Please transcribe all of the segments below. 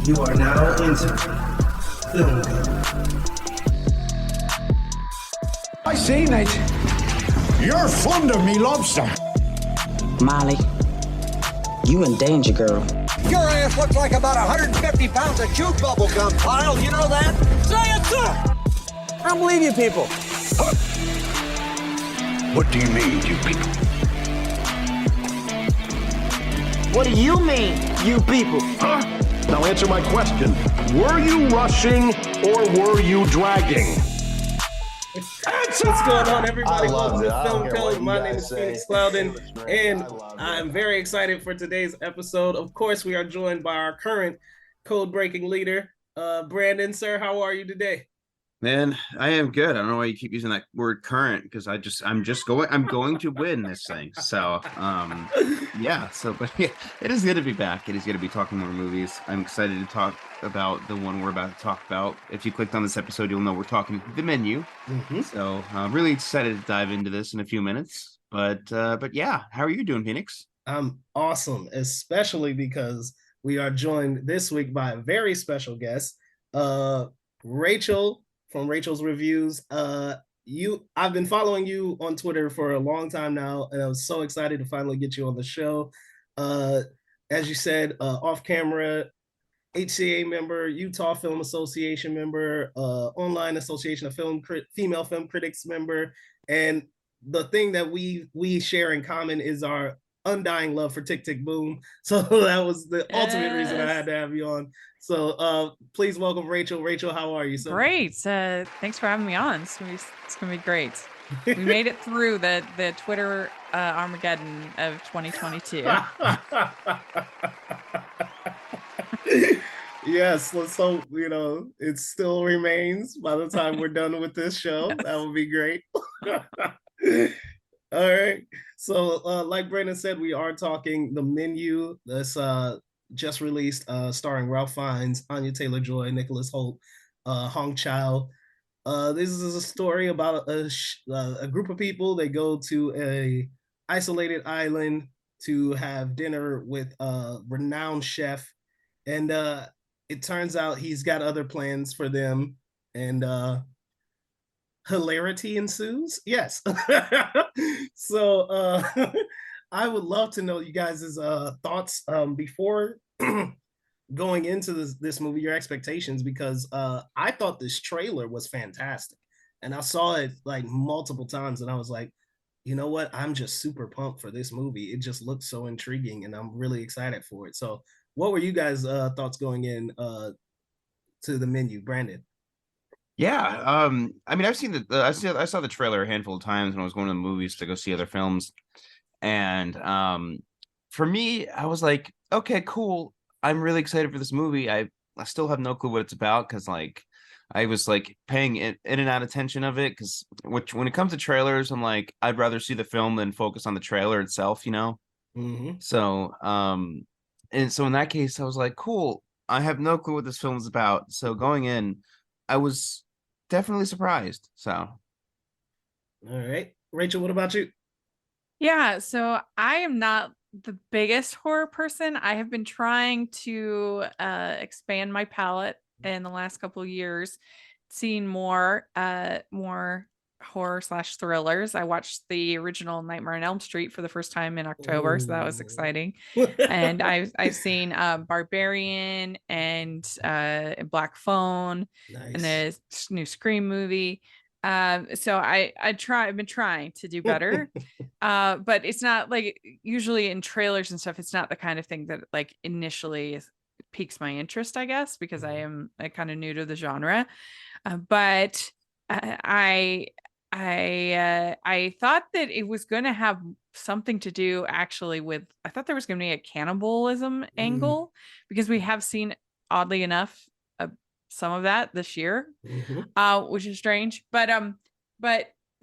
You are now entering Film Code. I seen it. You're fond of me lobster. Molly, you in danger, girl. Your ass looks like about 150 pounds of chew bubble gum, Kyle. You know that? Say it, sir! I don't believe you people. Huh. What do you mean, you people? What do you mean, you people? Huh? Now answer my question. Were you rushing or were you dragging? What's going on, everybody? Welcome to Film Code. My name is Phoenix Loudon, and I'm very excited for today's episode. Of course, we are joined by our current code-breaking leader, Brandon. Sir, how are you today? Man, I am good. I don't know why you keep using that word current, because I'm going to win this thing. So, but yeah, it is good to be back. It is good to be talking more movies. I'm excited to talk about the one we're about to talk about. If you clicked on this episode, you'll know we're talking The Menu. Mm-hmm. So I'm really excited to dive into this in a few minutes. But yeah, how are you doing, Phoenix? I'm awesome, especially because we are joined this week by a very special guest, Rachel from Rachel's Reviews. I've been following you on Twitter for a long time now, and I was so excited to finally get you on the show. As you said, off camera, HCA member, Utah Film Association member, Online Association of Female Film Critics member, and the thing that we share in common is our undying love for Tick Tick Boom. So that was the ultimate reason I had to have you on. So please welcome Rachel. Rachel, how are you? So great. Thanks for having me on. It's gonna be great. We made it through the Twitter Armageddon of 2022. Yes, let's hope it still remains by the time we're done with this show. That would be great. All right. So like Brandon said, we are talking The Menu. That's just released, starring Ralph Fiennes, Anya Taylor-Joy, Nicholas Hoult, Hong Chow. This is a story about a group of people. They go to a isolated island to have dinner with a renowned chef, and it turns out he's got other plans for them, and hilarity ensues. Yes. So I would love to know you guys' thoughts before going into this movie, your expectations, because I thought this trailer was fantastic, and I saw it like multiple times, and I was like, you know what, I'm just super pumped for this movie. It just looks so intriguing, and I'm really excited for it. So what were you guys' thoughts going in to The Menu, Brandon? Yeah, I mean, I saw the trailer a handful of times when I was going to the movies to go see other films, and for me, I was like, okay, cool. I'm really excited for this movie. I still have no clue what it's about, because like I was like paying in and out attention of it, because when it comes to trailers, I'm like, I'd rather see the film than focus on the trailer itself, Mm-hmm. So and so in that case, I was like, cool. I have no clue what this film is about. So going in, I was definitely surprised. So, all right, Rachel, what about you? Yeah, so I am not the biggest horror person. I have been trying to expand my palette in the last couple of years, seeing more horror / thrillers. I watched the original Nightmare on Elm Street for the first time in October, so that was exciting. And I've seen Barbarian and Black Phone, nice. And the new Scream movie. So I've been trying to do better. But it's not like, usually in trailers and stuff, it's not the kind of thing that like initially piques my interest, I guess, because I am kind of new to the genre. But I thought that it was going to have something to do actually with, I thought there was going to be a cannibalism angle, because we have seen, oddly enough, some of that this year, which is strange. But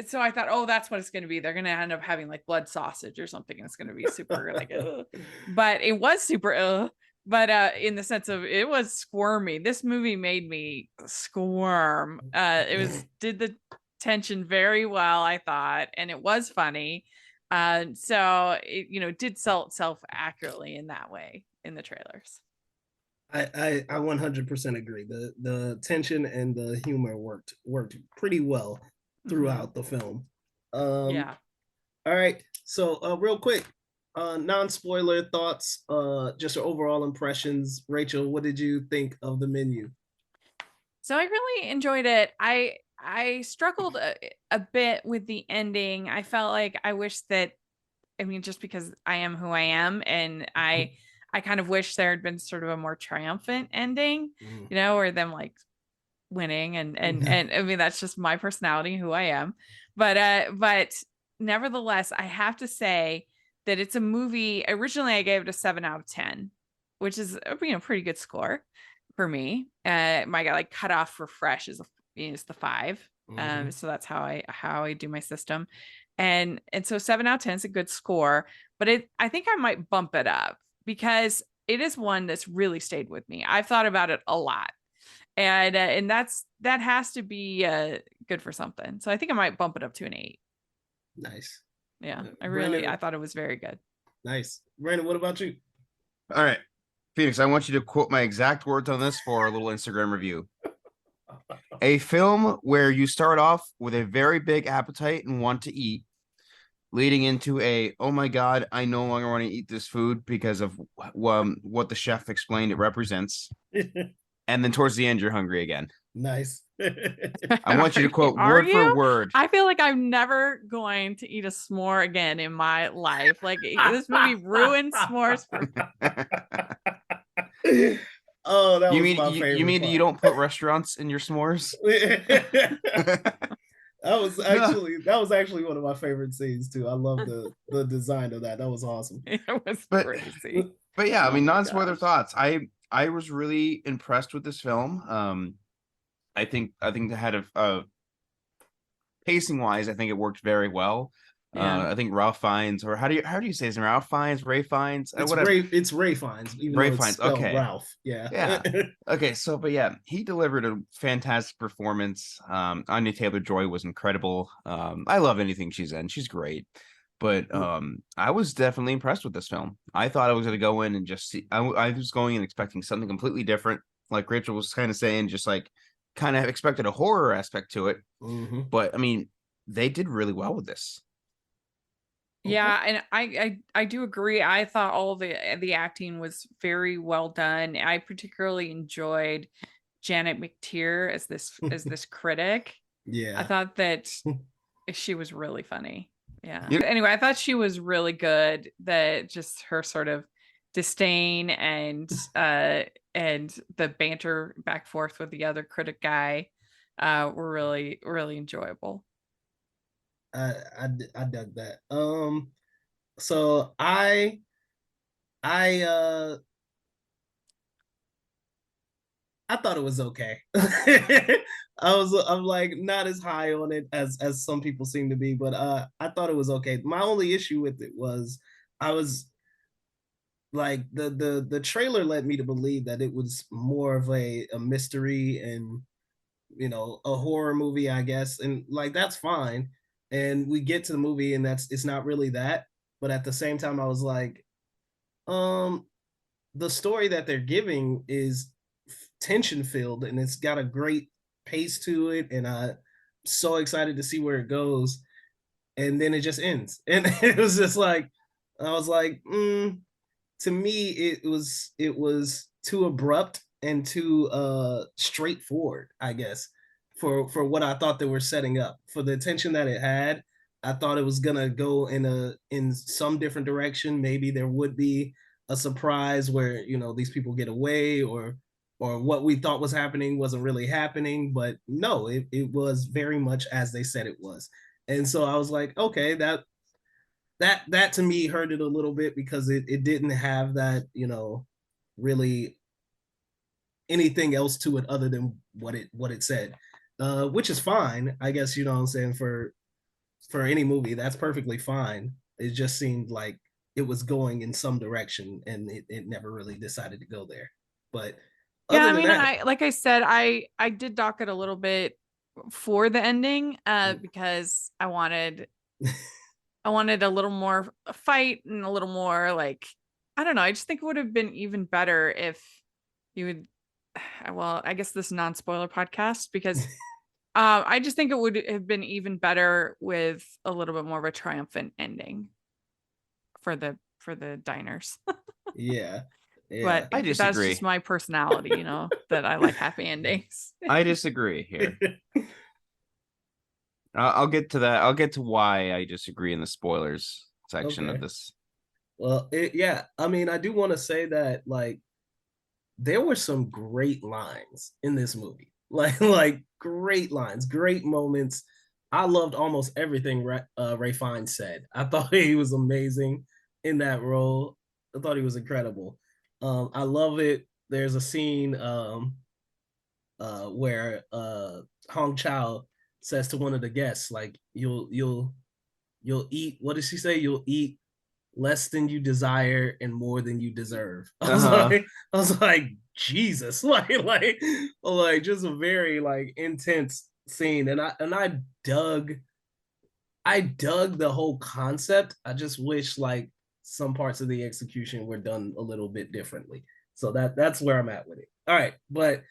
so I thought, oh, that's what it's going to be. They're going to end up having like blood sausage or something. And it's going to be super like, but it was super, but in the sense of it was squirmy. This movie made me squirm. Did the tension very well, I thought, and it was funny. So it, did sell itself accurately in that way in the trailers. I 100% agree. The tension and the humor worked pretty well throughout the film. Yeah. All right. So real quick, non-spoiler thoughts, just your overall impressions. Rachel, what did you think of the menu? So I really enjoyed it. I struggled a bit with the ending. I felt like I wish that, I mean, just because I am who I am, and I kind of wish there had been sort of a more triumphant ending, Mm. or them like winning and I mean that's just my personality, who I am. But nevertheless, I have to say that it's a movie. Originally, I gave it a 7 out of 10, which is a pretty good score for me. My like cutoff for fresh is the 5. So that's how I do my system. And so 7 out of 10 is a good score, but I think I might bump it up because it is one that's really stayed with me. I've thought about it a lot, and that has to be good for something. So I think I might bump it up to an 8. Nice. Yeah, Brandon, I thought it was very good. nice. Brandon, what about you? All right, Phoenix, I want you to quote my exact words on this for a little Instagram review. A film where you start off with a very big appetite and want to eat, leading into oh my God, I no longer want to eat this food because of what the chef explained it represents. And then towards the end, you're hungry again. Nice. I want you to quote Are word you? for word. I feel like I'm never going to eat a s'more again in my life. Like this movie ruined s'mores for me. Oh, that You was mean my favorite. you mean part. you don't put restaurants in your s'mores? That was actually one of my favorite scenes too. I love the design of that. That was awesome. It was crazy. But yeah, I mean, Oh my non-spoiler gosh. thoughts. I was really impressed with this film. I think it had a pacing wise, I think it worked very well. Yeah. I think Ralph Fiennes, or how do you say his name? Ralph Fiennes, Ray Fiennes, whatever. It's Ray Fiennes, even Ray though it's Fiennes. spelled Okay. Ralph. Yeah. Yeah. Okay. So, but yeah, he delivered a fantastic performance. Anya Taylor-Joy was incredible. I love anything she's in. She's great. But I was definitely impressed with this film. I thought I was going to go in and just see. I was going and expecting something completely different, like Rachel was kind of saying, just like kind of expected a horror aspect to it. But I mean, they did really well with this. Yeah, and I do agree. I thought all the acting was very well done. I particularly enjoyed Janet McTeer as this critic. Yeah. I thought that she was really funny. Yeah. Anyway, I thought she was really good. That just her sort of disdain and the banter back forth with the other critic guy were really, really enjoyable. I dug that. So I thought it was okay. I'm like not as high on it as some people seem to be, but I thought it was okay. My only issue with it was I was like the trailer led me to believe that it was more of a mystery and a horror movie, I guess, and like that's fine. And we get to the movie and it's not really that, but at the same time I was like, the story that they're giving is tension filled and it's got a great pace to it, and I'm so excited to see where it goes. And then it just ends, and it was just like I was like, to me it was too abrupt and too straightforward, I guess, for what I thought they were setting up. For the attention that it had, I thought it was gonna go in some different direction. Maybe there would be a surprise where these people get away, or what we thought was happening wasn't really happening. But no, it was very much as they said it was. And so I was like, okay, that to me hurt it a little bit because it didn't have that, really anything else to it other than what it said, which is fine, I guess. What I'm saying, for any movie, that's perfectly fine. It just seemed like it was going in some direction and it never really decided to go there. But yeah, other I than mean, that, like I said, I did dock it a little bit for the ending because I wanted a little more fight and a little more, like, I don't know. I just think it would have been even better if you would, well, I guess this is non-spoiler podcast because I just think it would have been even better with a little bit more of a triumphant ending for the diners. Yeah. But I that's disagree. just my personality, you know, that I like happy endings. I disagree here. I'll get to that. I'll get to why I disagree in the spoilers section of this. Well, yeah. I mean, I do want to say that like there were some great lines in this movie. Like great lines, great moments. I loved almost everything Ralph Fiennes said. I thought he was amazing in that role. I thought he was incredible. I love it. There's a scene where Hong Chow says to one of the guests, like, you'll eat, what does she say? You'll eat less than you desire and more than you deserve. I was like, Jesus, like just a very like intense scene. And I dug the whole concept. I just wish like some parts of the execution were done a little bit differently. So that's where I'm at with it. All right, but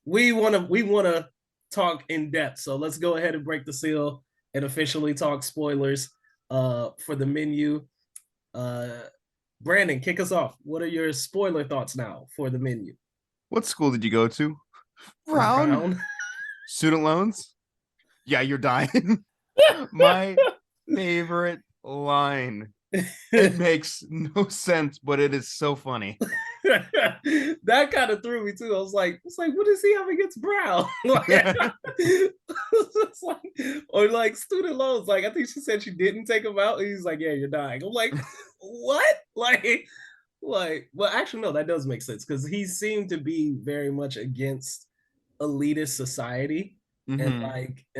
we wanna talk in depth. So let's go ahead and break the seal and officially talk spoilers for the menu. Brandon, kick us off. What are your spoiler thoughts now for the menu? What school did you go to? Brown. Student loans? Yeah, you're dying. My favorite line. It makes no sense, but it is so funny. That kind of threw me too. I was like, what does he have against Brown? Or like student loans. Like, I think she said she didn't take him out. And he's like, yeah, you're dying. I'm like, what? Like, well, actually, no, that does make sense because he seemed to be very much against elitist society and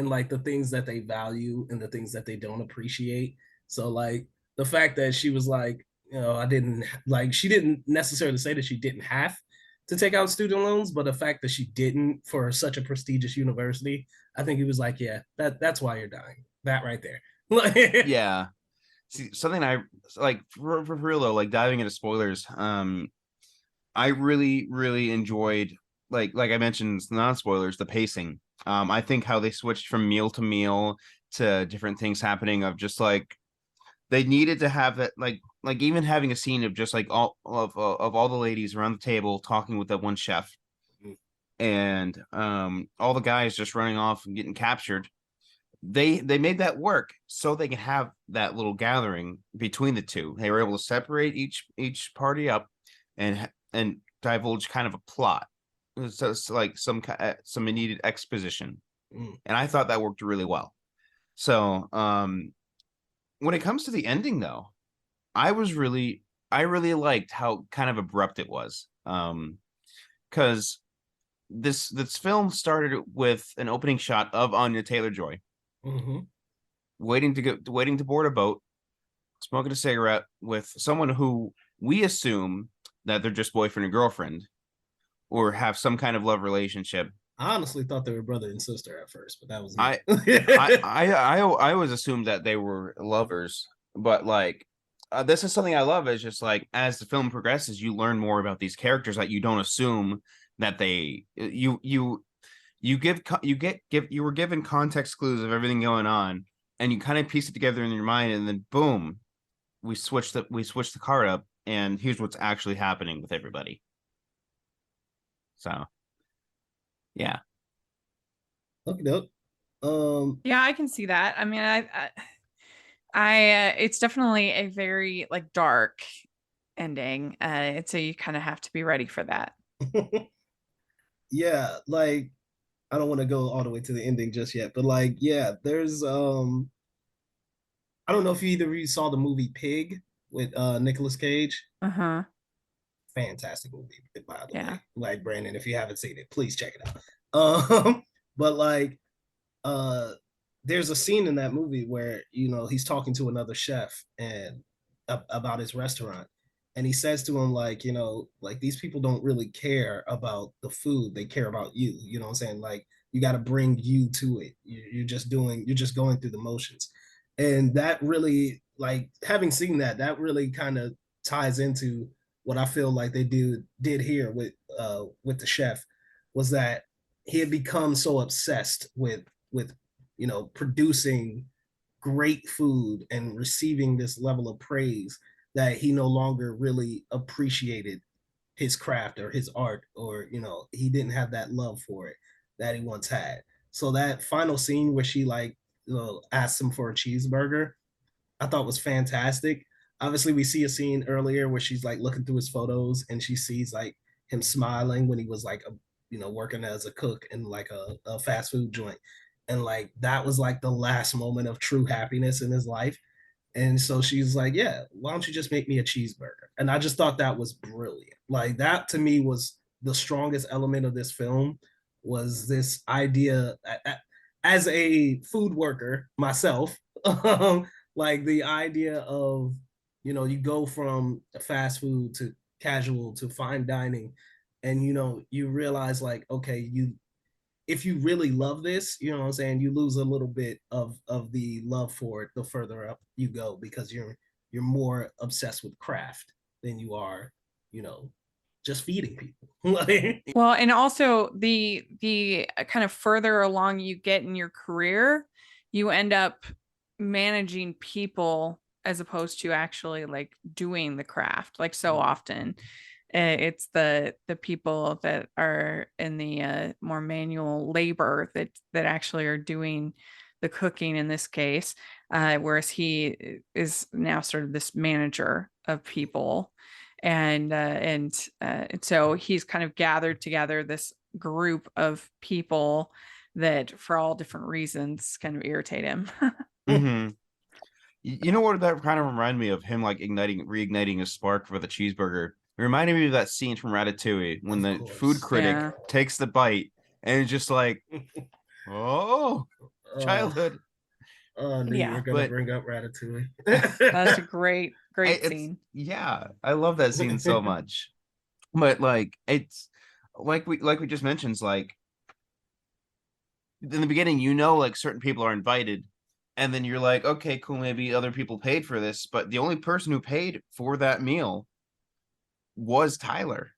like the things that they value and the things that they don't appreciate. So like the fact that she was like, you know, she didn't necessarily say that she didn't have to take out student loans, but the fact that she didn't for such a prestigious university, I think he was like, yeah, that's why you're dying. That right there. Yeah. See, something I like for real though, like diving into spoilers. I really, really enjoyed like I mentioned, non-spoilers, the pacing. I think how they switched from meal to meal to different things happening of just like they needed to have that like even having a scene of just like all of all the ladies around the table talking with that one chef and all the guys just running off and getting captured. They made that work so they can have that little gathering between the two. They were able to separate each party up and divulge kind of a plot. So it's like some needed exposition, and I thought that worked really well. So when it comes to the ending, though, I really liked how kind of abrupt it was, because this film started with an opening shot of Anya Taylor-Joy. Waiting to board a boat, smoking a cigarette with someone who we assume that they're just boyfriend and girlfriend or have some kind of love relationship. I honestly thought they were brother and sister at first, but that was I always assumed that they were lovers, but like this is something I love is just like as the film progresses, you learn more about these characters that you don't assume that you were given context clues of everything going on, and you kind of piece it together in your mind, and then boom, we switch the card up, and here's what's actually happening with everybody. So, yeah. Okay. Yeah, I can see that. I mean, I it's definitely a very like dark ending. So you kind of have to be ready for that. Yeah, like I don't want to go all the way to the ending just yet, but like, yeah, there's I don't know if either of you saw the movie Pig with Nicholas Cage. Fantastic movie, by the way. Like Brandon, if you haven't seen it, please check it out. But like there's a scene in that movie where, you know, he's talking to another chef and about his restaurant. And he says to him, like, you know, like these people don't really care about the food. They care about you. You know what I'm saying? Like, you got to bring you to it. You're just going through the motions. And that really, like, having seen that really kind of ties into what I feel like they did here with with the chef was that he had become so obsessed with producing great food and receiving this level of praise that he no longer really appreciated his craft or his art, or he didn't have that love for it that he once had. So that final scene where she asks him for a cheeseburger, I thought was fantastic. Obviously, we see a scene earlier where she's like looking through his photos and she sees like him smiling when he was like working as a cook in like a fast food joint, and like that was like the last moment of true happiness in his life. And so she's like, yeah, why don't you just make me a cheeseburger? And I just thought that was brilliant. Like that to me was the strongest element of this film, was this idea as a food worker myself, like the idea of, you go from fast food to casual to fine dining, and, you realize like, okay, if you really love this, you know what I'm saying, you lose a little bit of the love for it the further up you go, because you're more obsessed with craft than you are, just feeding people. Well, and also the kind of further along you get in your career, you end up managing people as opposed to actually like doing the craft. Like so often it's the people that are in the more manual labor that actually are doing the cooking in this case, whereas he is now sort of this manager of people, and so he's kind of gathered together this group of people that for all different reasons kind of irritate him. Mm-hmm. You know what that kind of reminded me of? Him like reigniting a spark for the cheeseburger. It reminded me of that scene from Ratatouille when the food critic takes the bite and it's just like, oh, childhood. Oh, I knew you were gonna bring up Ratatouille. That's a great scene. Yeah, I love that scene so much. But like, it's like we just mentioned, it's like in the beginning, like certain people are invited, and then you're like, okay, cool, maybe other people paid for this, but the only person who paid for that meal was Tyler.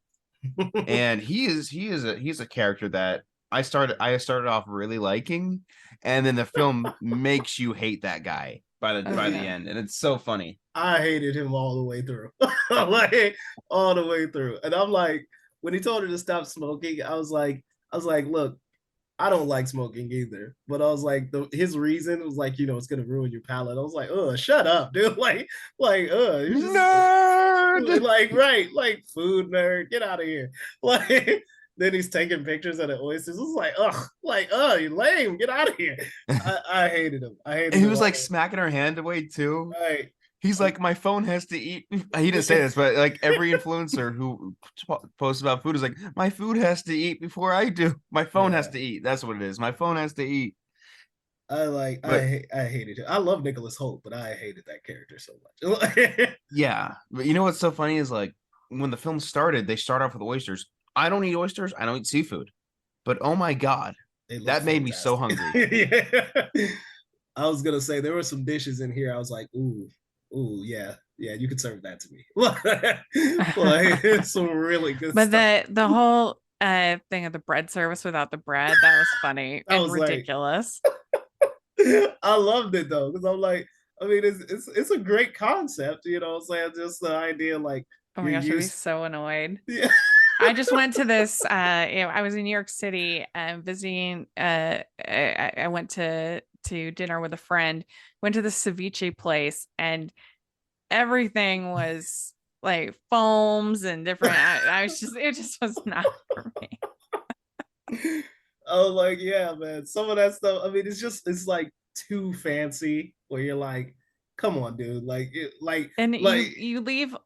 And he's a character that I started off really liking, and then the film makes you hate that guy by the end, and it's so funny. I hated him all the way through. Like all the way through. And I'm like, when he told her to stop smoking, I was like, look, I don't like smoking either. But I was like, his reason was like, it's gonna ruin your palate. I was like, shut up, dude. Like, nerd. Like, right, like food nerd, get out of here. Like, then he's taking pictures of the oysters. It was like, you lame, get out of here. I hated him. And he was like smacking her hand away too. Right. He's like, my phone has to eat. He didn't say this, but like every influencer who posts about food is like, my food has to eat before I do. My phone has to eat. That's what it is. My phone has to eat. I hated it. I love Nicholas Hoult, but I hated that character so much. Yeah. But you know what's so funny is like when the film started, they start off with oysters. I don't eat oysters. I don't eat seafood. But oh my God, that made me so hungry. Yeah. I was going to say, there were some dishes in here. I was like, ooh, yeah, you could serve that to me. Like, it's some really good but stuff. the whole thing of the bread service without the bread, that was funny and ridiculous. I loved it though, because I'm like, I mean, it's a great concept, what I'm saying? Just the idea, like, oh my gosh, I'd be so annoyed. Yeah. I just went to this, I was in New York City visiting, I went to dinner with a friend, went to the ceviche place, and everything was like foams and different. It just was not for me. Oh, like, yeah, man. Some of that stuff, I mean, it's like too fancy where you're like, come on, dude. You leave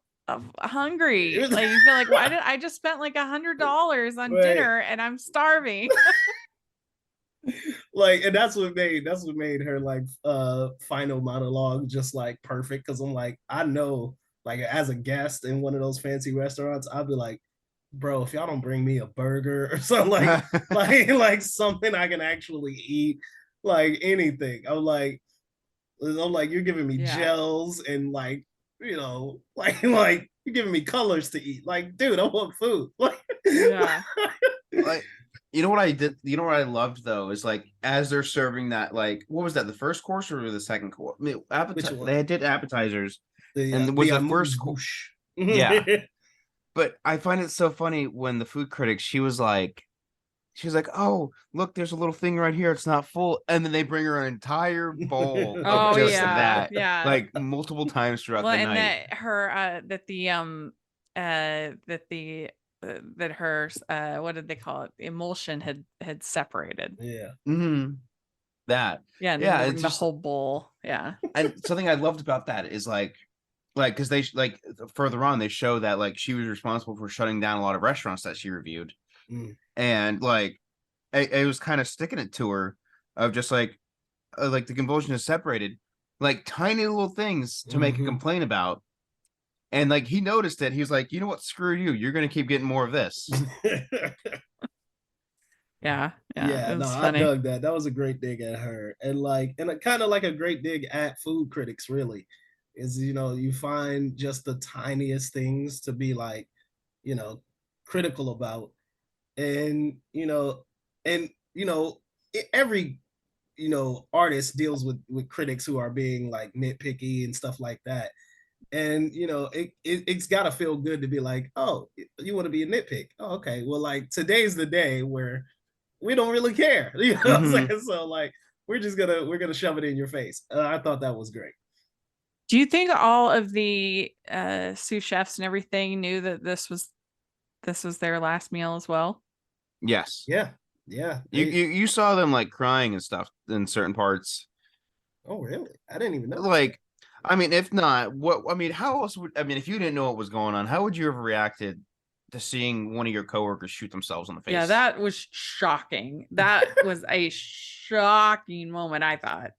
hungry. Like, you feel like, why did I just spent like $100 on dinner and I'm starving? Like, and that's what made her like final monologue just like perfect, because I'm like, I know, like, as a guest in one of those fancy restaurants, I'd be like, bro, if y'all don't bring me a burger or something, like something I can actually eat, like anything. I'm like, you're giving me gels and like like you're giving me colors to eat. Like, dude, I want food. Like, Yeah. Like, you know what I did? You know what I loved though is like as they're serving that, like, what was that? The first course or the second course? I mean, Which one? they did appetizers, the, and was the first course. Yeah. But I find it so funny when the food critic, she was like, "Oh, look, there's a little thing right here. It's not full," and then they bring her an entire bowl of Oh, just yeah, that, yeah. like multiple times throughout Well, the and night. that her what did they call it? The emulsion had separated. Yeah. Mm-hmm. That. Yeah, and Yeah, then it's the just whole bowl. Yeah. and something I loved about that is like because they like further on they show that like she was responsible for shutting down a lot of restaurants that she reviewed, and like it was kind of sticking it to her of just like the convulsion is separated, like tiny little things to make a complaint about, and like he noticed it. He was like, you know what, screw you, you're gonna keep getting more of this. Yeah. Yeah, It no, was I funny. dug that. That was a great dig at her, and kind of like a great dig at food critics. Really, is you find just the tiniest things to be like, critical about, and every artist deals with critics who are being like nitpicky and stuff like that, and it's got to feel good to be like, oh, you want to be a nitpick? Oh, okay, well, like today's the day where we don't really care. You know what I'm saying? So like we're gonna shove it in your face. I thought that was great. Do you think all of the sous chefs and everything knew that this was their last meal as well? Yes. Yeah. You saw them like crying and stuff in certain parts. Oh, really? I didn't even know. Like, I mean, if not, how else would, if you didn't know what was going on, how would you have reacted to seeing one of your coworkers shoot themselves in the face? Yeah, that was shocking. That was a shocking moment, I thought.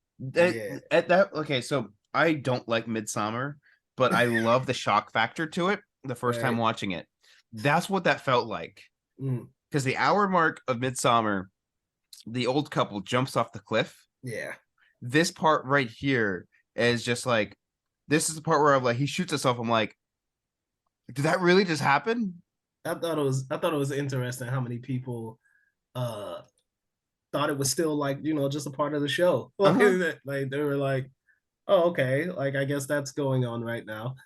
Okay, so I don't like Midsummer, but I love the shock factor to it the first time watching it. That's what that felt like. Because the hour mark of Midsummer, the old couple jumps off the cliff. Yeah. This part right here is just like, this is the part where I'm like, he shoots himself. I'm like, did that really just happen? I thought it was interesting how many people thought it was still like, just a part of the show. Like they were like, oh, okay, like I guess that's going on right now.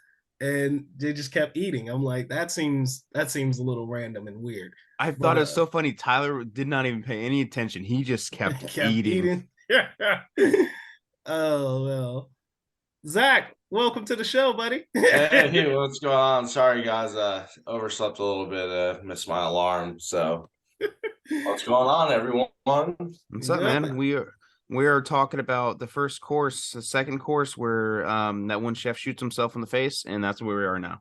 And they just kept eating. I'm like, that seems a little random and weird. I thought it was so funny. Tyler did not even pay any attention. He just kept eating. Oh, well. Zach, welcome to the show, buddy. Hey, what's going on? Sorry, guys. Overslept a little bit. Missed my alarm. So, what's going on, everyone? What's up, man? We are talking about the first course, the second course, where that one chef shoots himself in the face, and that's where we are now.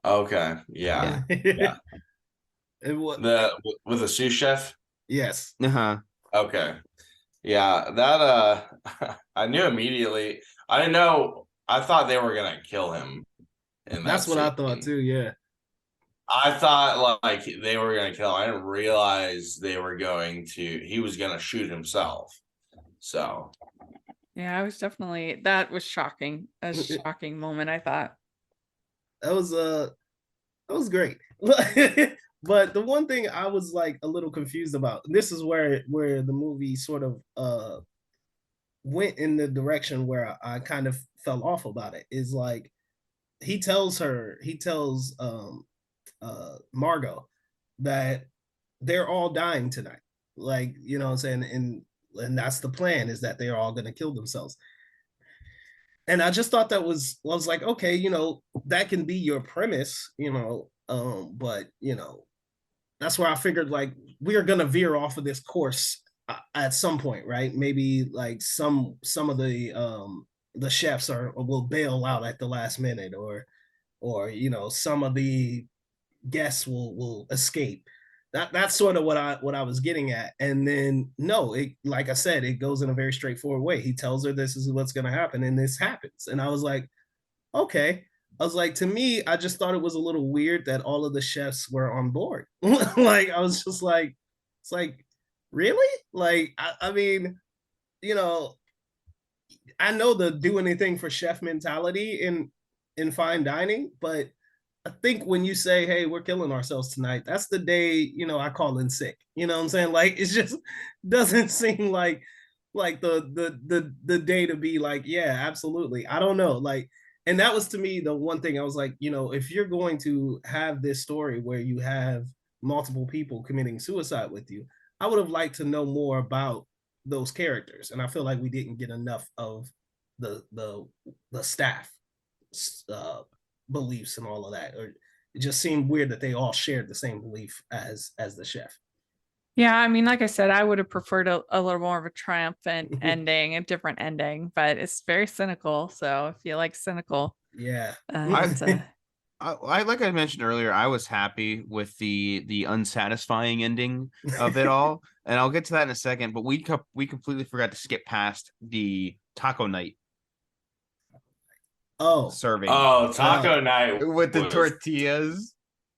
Okay. Yeah. With the sous chef? Yes. Okay. Yeah, that I knew immediately. I didn't know. I thought they were gonna kill him. That's what I thought too. Yeah. I thought like they were gonna kill him. I didn't realize he was gonna shoot himself. So yeah, that was shocking. A shocking moment, I thought. That was great. But the one thing I was like a little confused about, and this is where the movie sort of went in the direction where I kind of fell off about it, is like he tells Margot that they're all dying tonight. Like, you know what I'm saying? And that's the plan, is that they're all gonna kill themselves. And I just thought I was like, okay, that can be your premise, but that's where I figured like we are gonna veer off of this course at some point, right? Maybe like some of the chefs will bail out at the last minute, or some of the guests will escape. That's sort of what I was getting at. And then no, it, like I said, it goes in a very straightforward way. He tells her this is what's gonna happen, and this happens. And I was like, okay. I was like, to me, I just thought it was a little weird that all of the chefs were on board. Like, I was just like, it's like, really? Like, I mean, I know the do anything for chef mentality in fine dining, but I think when you say, "Hey, we're killing ourselves tonight," that's the day, I call in sick. You know what I'm saying? Like, it just doesn't seem like the day to be like, yeah, absolutely. I don't know. Like, and that was to me the one thing I was like, if you're going to have this story where you have multiple people committing suicide with you, I would have liked to know more about those characters. And I feel like we didn't get enough of the staff beliefs and all of that. Or it just seemed weird that they all shared the same belief as the chef. Yeah, I mean, like I said, I would have preferred a little more of a triumphant ending, a different ending, but it's very cynical. So if you like cynical, yeah, I like I mentioned earlier, I was happy with the unsatisfying ending of it all, and I'll get to that in a second. But we completely forgot to skip past the taco night. Serving. Oh, taco night with the tortillas.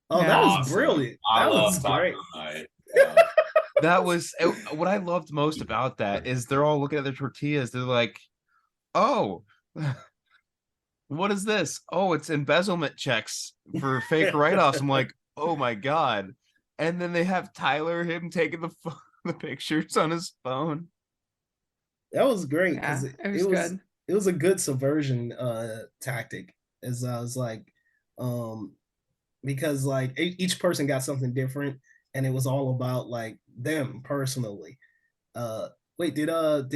Oh, yeah. That was brilliant. That was great. Night. That was what I loved most about that is they're all looking at their tortillas. They're like, "Oh, what is this? Oh, it's embezzlement checks for fake write-offs." I'm like, "Oh my god!" And then they have Tyler, him taking the pictures on his phone. That was great. Yeah, it was good. It was a good subversion tactic, as I was like, because like each person got something different, and it was all about like them personally. Wait, did Margot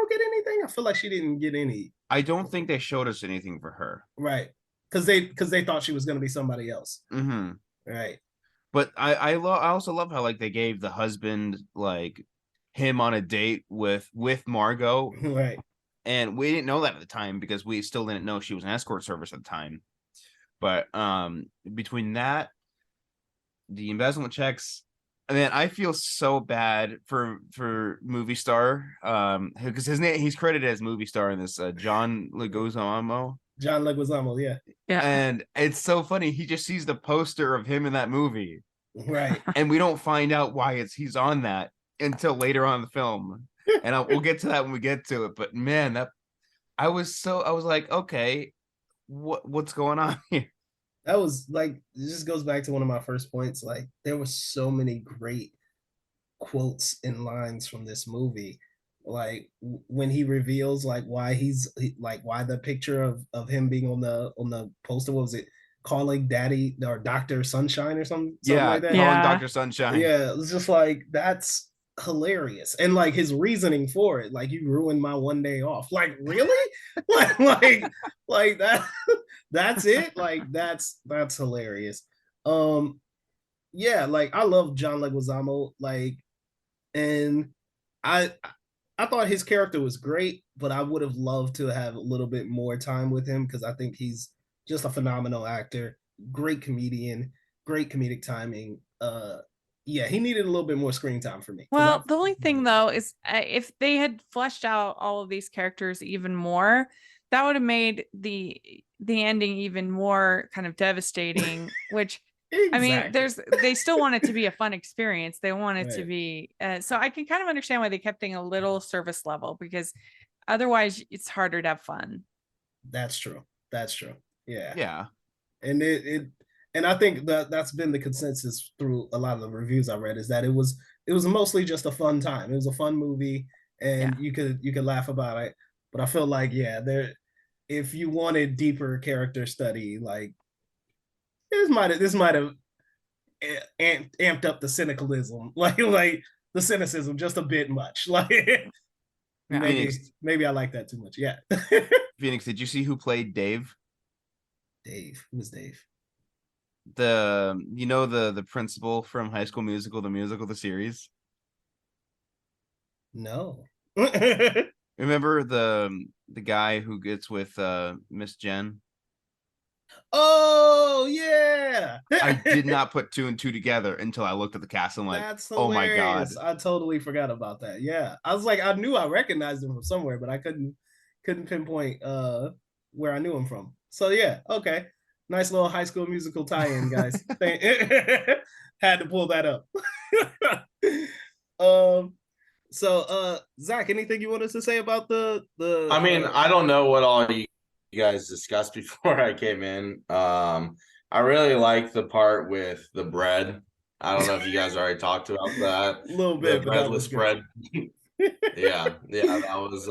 get anything? I feel like she didn't get any. I don't think they showed us anything for her. Right, because they thought she was going to be somebody else. Mm-hmm. Right. But I also love how like they gave the husband like him on a date with Margot. Right. And we didn't know that at the time because we still didn't know she was an escort service at the time. But between that, the embezzlement checks, I mean, I feel so bad for movie star because his name, he's credited as movie star in this John Leguizamo. John Leguizamo, yeah. And it's so funny. He just sees the poster of him in that movie. Right. And we don't find out why he's on that until later on in the film. And we'll get to that when we get to it. But man, I was like, okay, what's going on here? That was like, it just goes back to one of my first points. Like, there were so many great quotes and lines from this movie. Like when he reveals like why why the picture of him being on the poster, what was it, calling Daddy or Dr. Sunshine or something like that? Calling Dr. Sunshine. Yeah, it was just like, that's hilarious. And like his reasoning for it, like, you ruined my one day off. Like, really? like that that's it. Like, that's hilarious. Yeah, like I love John Leguizamo, like, and I thought his character was great, but I would have loved to have a little bit more time with him because I think he's just a phenomenal actor, great comedian, great comedic timing. Yeah, he needed a little bit more screen time for me. Well, the only thing though is if they had fleshed out all of these characters even more, that would have made the ending even more kind of devastating. Which exactly. I mean, they still want it to be a fun experience. They want it to be so I can kind of understand why they kept things a little surface level, because otherwise it's harder to have fun. That's true. Yeah. And and I think that's been the consensus through a lot of the reviews I read, is that it was mostly just a fun time. It was a fun movie, and you could laugh about it. But I feel like, if you wanted deeper character study, like this might have amped up the cynicalism, like the cynicism just a bit much. Like maybe I like that too much. Yeah. Phoenix, did you see who played Dave? Dave. Who was Dave? The principal from High School Musical, the series. No. Remember the guy who gets with Miss Jen? Oh yeah. I did not put two and two together until I looked at the cast and like, that's oh my god, I totally forgot about that. Yeah, I was like, I knew I recognized him from somewhere, but I couldn't pinpoint where I knew him from. So yeah, okay, nice little High School Musical tie-in, guys. Had to pull that up. So, Zach, anything you want us to say about the? I mean, I don't know what all you guys discussed before I came in. I really like the part with the bread. I don't know if you guys already talked about that. little The bit, but that was breadless great. bread. Yeah, that was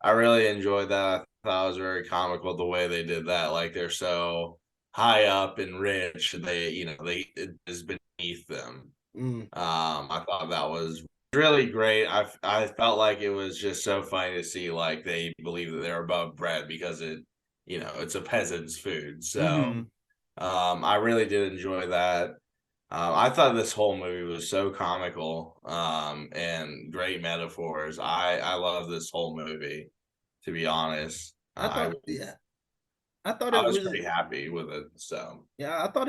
I really enjoyed that. I thought it was very comical the way they did that. Like they're so high up and rich, it is beneath them. I thought that was really great. I felt like it was just so funny to see like they believe that they're above bread because it's a peasant's food. So I really did enjoy that. I thought this whole movie was so comical and great metaphors. I love this whole movie, to be honest. I thought, yeah, I thought I it was was. pretty happy with it. So Yeah, I thought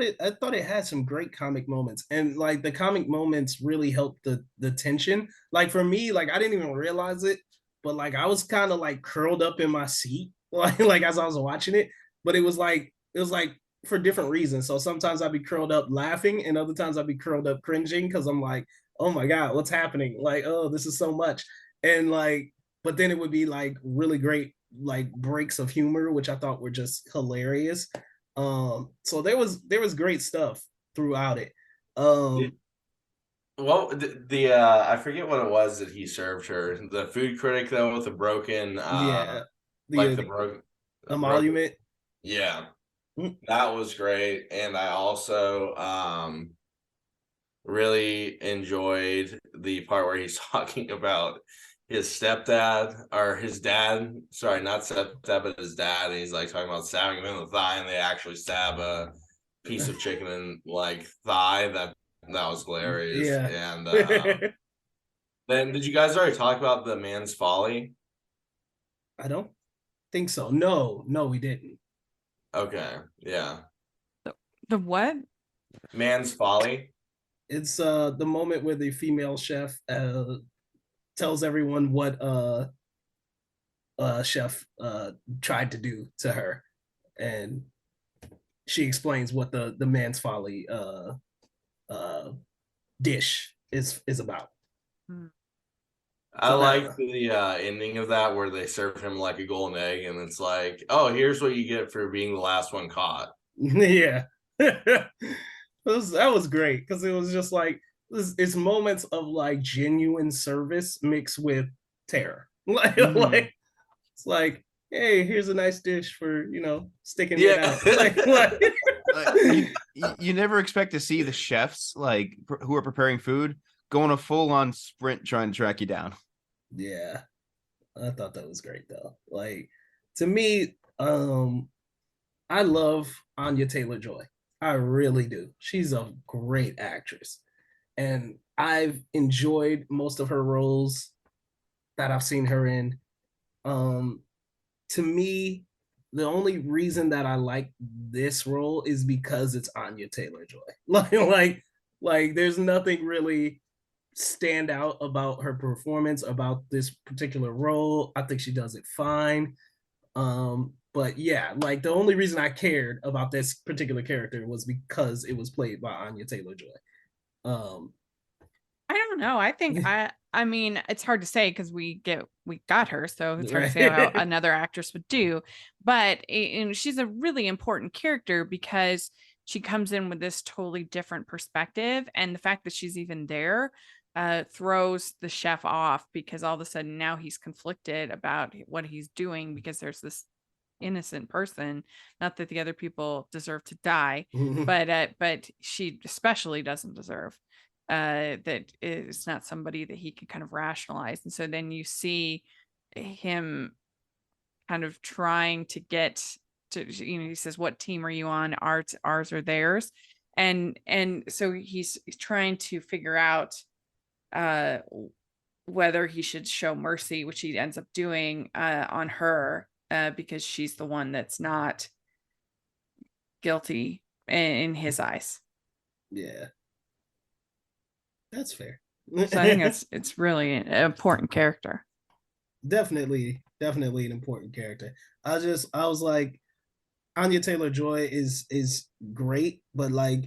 it had some great comic moments. And like the comic moments really helped the tension. Like for me, like I didn't even realize it, but like I was kind of like curled up in my seat like as I was watching it, but it was like for different reasons. So sometimes I'd be curled up laughing and other times I'd be curled up cringing cuz I'm like, "Oh my god, what's happening?" Like, "Oh, this is so much." And like but then it would be like really great like breaks of humor which I thought were just hilarious. So there was great stuff throughout it. well, the I forget what it was that he served her. The food critic though with the broken Yeah, like the the broken emolument. yeah, Mm. that was great. And I also really enjoyed the part where he's talking about his stepdad or his dad. Sorry, not stepdad, but his dad. And he's like talking about stabbing him in the thigh, and they actually stab a piece of chicken in like thigh. That was hilarious. Yeah. And then did you guys already talk about the man's folly? I don't think so. No, we didn't. Okay, yeah, The what? man's folly. It's the moment where the female chef tells everyone what chef tried to do to her, and she explains what the man's folly uh dish is about. I So that like the ending of that where they serve him like a golden egg, and it's like, oh, here's what you get for being the last one caught. yeah. That was great because it was just like it's moments of like genuine service mixed with terror. Like it's like, hey, here's a nice dish for sticking it Yeah. out. Like You never expect to see the chefs like who are preparing food go on a full-on sprint trying to track you down. yeah, I thought that was great though. Like to me, I love Anya Taylor-Joy. I really do. She's a great actress. And I've enjoyed most of her roles that I've seen her in. Um, to me, the only reason that I like this role is because it's Anya Taylor-Joy. Like there's nothing really stand out about her performance about this particular role. I think she does it fine. But yeah, like the only reason I cared about this particular character was because it was played by Anya Taylor-Joy. I don't know. I think I mean, it's hard to say because we got her, so it's hard to Right. say how another actress would do. But she's a really important character because she comes in with this totally different perspective, and the fact that she's even there throws the chef off because all of a sudden now he's conflicted about what he's doing because there's this innocent person. Not that the other people deserve to die, but she especially doesn't deserve that is not somebody that he can kind of rationalize. And so then you see him kind of trying to get to, he says, what team are you on? Ours or theirs? And so he's trying to figure out whether he should show mercy, which he ends up doing on her because she's the one that's not guilty in his eyes. Yeah. That's fair. So I think it's really an important character. Definitely an important character. I was like, Anya Taylor-Joy is great, but like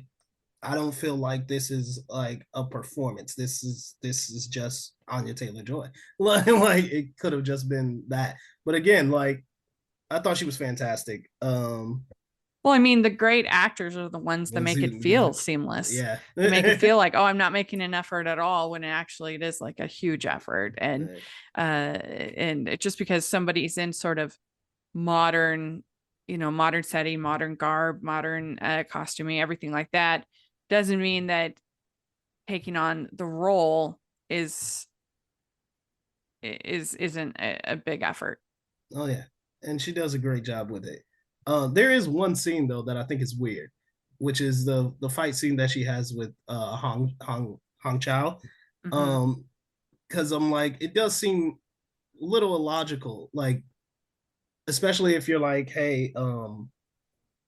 I don't feel like this is like a performance. This is just Anya Taylor-Joy. Like it could have just been that. But again, like I thought she was fantastic. Well, I mean, the great actors are the ones that make it feel seamless. Yeah. They make it feel like, oh, I'm not making an effort at all, when actually it is like a huge effort. And it just because somebody's in sort of modern, modern setting, modern garb, modern costuming, everything like that, doesn't mean that taking on the role isn't a big effort. Oh yeah, and she does a great job with it. There is one scene though that I think is weird, which is the fight scene that she has with Hong Chow. Because I'm like, it does seem a little illogical, like especially if you're like, hey,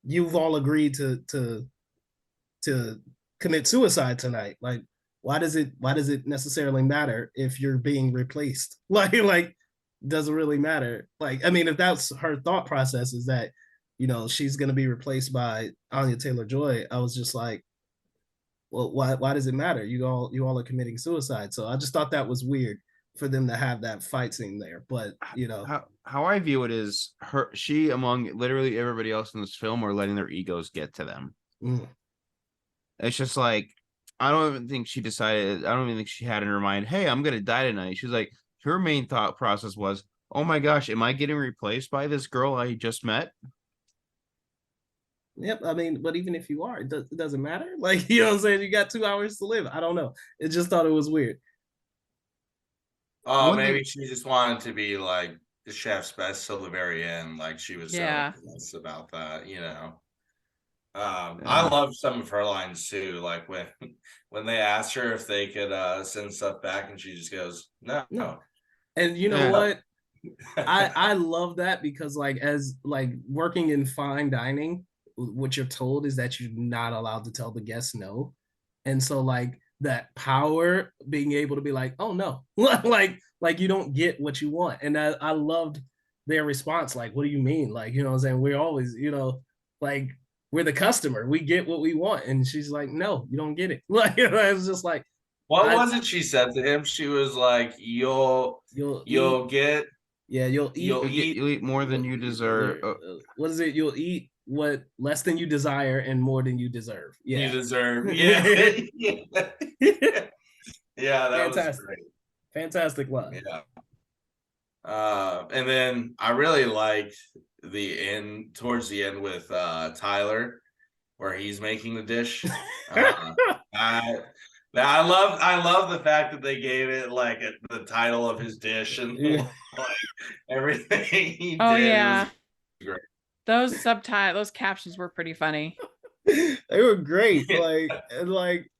you've all agreed to commit suicide tonight. Like, why does it necessarily matter if you're being replaced? Like doesn't really matter. Like, I mean, if that's her thought process, is that she's gonna be replaced by Anya Taylor-Joy, I was just like, well, why does it matter? You all are committing suicide. So I just thought that was weird for them to have that fight scene there. But how I view it is she among literally everybody else in this film are letting their egos get to them. It's just like, I don't even think she had in her mind, hey, I'm gonna die tonight. She's like, her main thought process was, oh my gosh, am I getting replaced by this girl I just met? Yep. I mean, but even if you are, it doesn't matter. Like, you know what I'm saying? You got 2 hours to live. I don't know. It just thought it was weird. Oh, maybe she just wanted to be like the chef's best till the very end. Like she was so nice about that, I love some of her lines too. Like when they asked her if they could send stuff back, and she just goes, no. And you know what? I love that, because like, as like working in fine dining, what you're told is that you're not allowed to tell the guests no. And so like that power, being able to be like, oh no, like you don't get what you want. And I loved their response. Like, what do you mean? Like, you know what I'm saying? We're always, like, we're the customer. We get what we want. And she's like, no, you don't get it. Like, it was just like, what was it she said to him? She was like, you'll get. Yeah, you'll eat more than you deserve. What is it? You'll eat what less than you desire and more than you deserve. Yeah, you deserve. Yeah, yeah, that was great. Fantastic line. Yeah. And then I really liked the end, towards the end, with Tyler, where he's making the dish. I love the fact that they gave it like the title of his dish and like everything he did. Yeah, great. Those those captions were pretty funny. They were great. Like,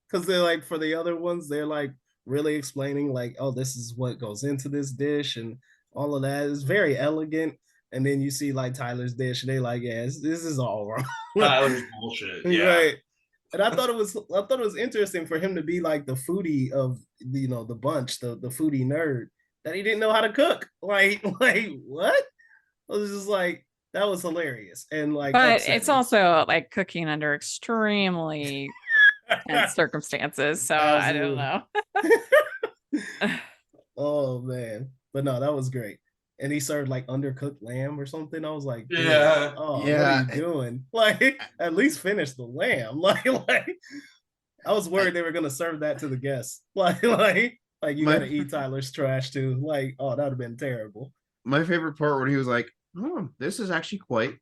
because they're like, for the other ones, they're like really explaining like, oh, this is what goes into this dish and all of that. It's very elegant. And then you see like Tyler's dish, and they like, yeah, this is all wrong. Tyler's bullshit. Yeah. Right. And I thought it was interesting for him to be like the foodie of the bunch, the foodie nerd, that he didn't know how to cook. Like what? I was just like, that was hilarious. And like, but upsetting. It's also like cooking under extremely tense circumstances. So absolutely. I don't know. Oh man. But no, that was great. And he served like undercooked lamb or something. I was like, yeah, oh, yeah. What are you doing? Like, at least finish the lamb. Like I was worried they were gonna serve that to the guests. Like you gotta eat Tyler's trash too. Like, oh, that would have been terrible. My favorite part when he was like, oh, this is actually quite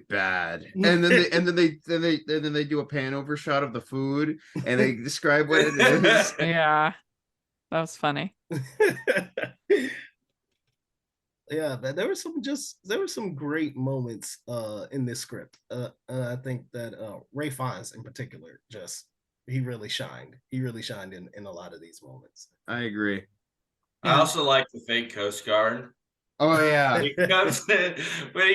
bad. And then they do a pan over shot of the food and they describe what it is. Yeah, that was funny. Yeah, but there were some great moments in this script. I think that Ralph Fiennes in particular, he really shined. He really shined in a lot of these moments. I agree. I also like the fake Coast Guard. Oh yeah. When he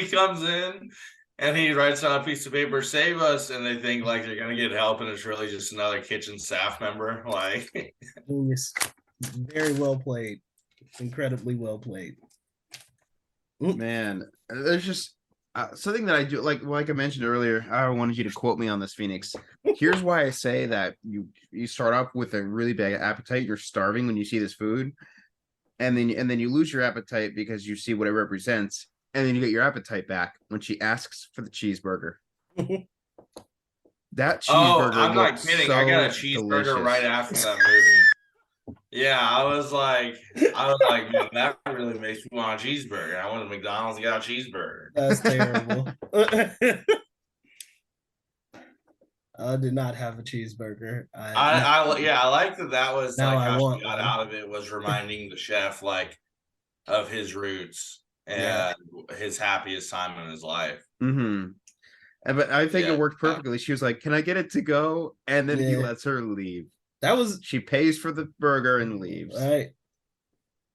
comes in and he writes on a piece of paper, "Save us," and they think like they're gonna get help, and it's really just another kitchen staff member. Like, genius. Very well played. Incredibly well played. Man, there's just something that I do, like I mentioned earlier, I wanted you to quote me on this, Phoenix. Here's why I say that you start off with a really bad appetite. You're starving when you see this food, and then you lose your appetite because you see what it represents, and then you get your appetite back when she asks for the cheeseburger. That cheeseburger. I'm not kidding. So I got a cheeseburger delicious. right after that movie. Yeah, I was like, man, that really makes me want a cheeseburger. I went to McDonald's and got a cheeseburger. That's terrible. I did not have a cheeseburger. I like that was Now like I how want she got one. out of it was reminding the chef like of his roots and his happiest time in his life. Mm-hmm. But I think it worked perfectly. She was like, "Can I get it to go?" And then he lets her leave. She pays for the burger and leaves. Right.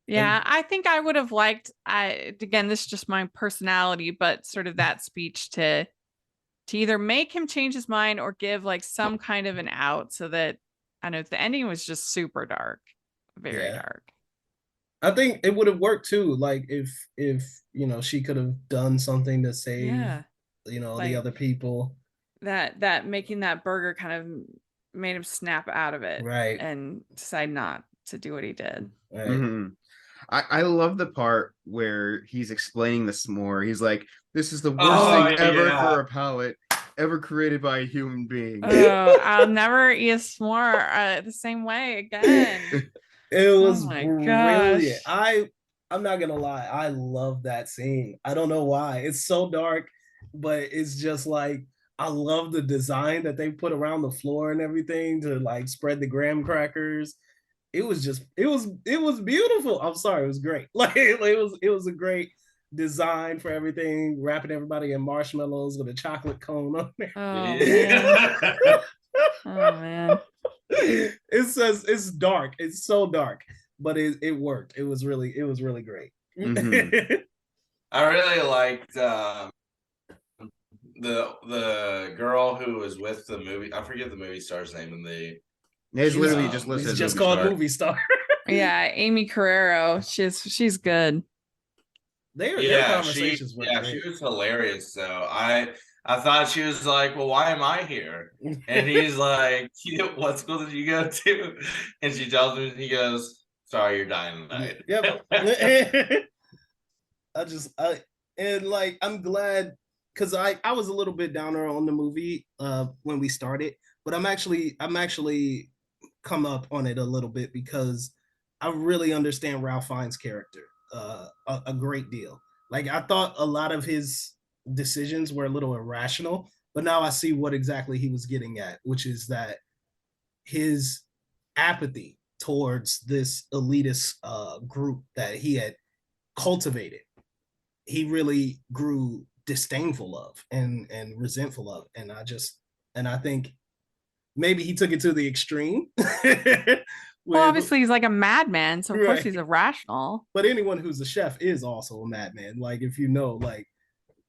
Yeah, I think I would have liked. Again, this is just my personality, but sort of that speech to either make him change his mind or give like some kind of an out, so that I know the ending was just super dark, very dark. I think it would have worked too. Like if she could have done something to save like, the other people. That making that burger kind of made him snap out of it, right, and decide not to do what he did. Right. Mm-hmm. I love the part where he's explaining the s'more. He's like, "This is the worst thing ever for a palate ever created by a human being." Oh, I'll never eat a s'more the same way again. It was brilliant. I'm not gonna lie, I love that scene. I don't know why. It's so dark, but it's just like I love the design that they put around the floor and everything to like spread the graham crackers. It was beautiful. I'm sorry, it was great. Like it was a great design for everything, wrapping everybody in marshmallows with a chocolate cone on there. Oh man. It's dark. It's so dark, but it worked. It was really great. Mm-hmm. I really liked the girl who was with the movie. I forget the movie star's name in the. It's literally just listed. It's just called Movie Star. Yeah, Amy Carrero. She's good. Their conversations were great. She was hilarious. So I thought she was like, "Well, why am I here?" And he's like, "What school did you go to?" And she tells him, he goes, "Sorry, you're dying tonight." Yep. I'm glad, because I was a little bit downer on the movie when we started, but I'm actually come up on it a little bit because I really understand Ralph Fiennes' character a great deal. Like I thought a lot of his decisions were a little irrational, but now I see what exactly he was getting at, which is that his apathy towards this elitist group that he had cultivated, he really grew disdainful of and resentful of. And I think maybe he took it to the extreme. Well, obviously he's like a madman, so of course he's irrational. But anyone who's a chef is also a madman. Like if you know, like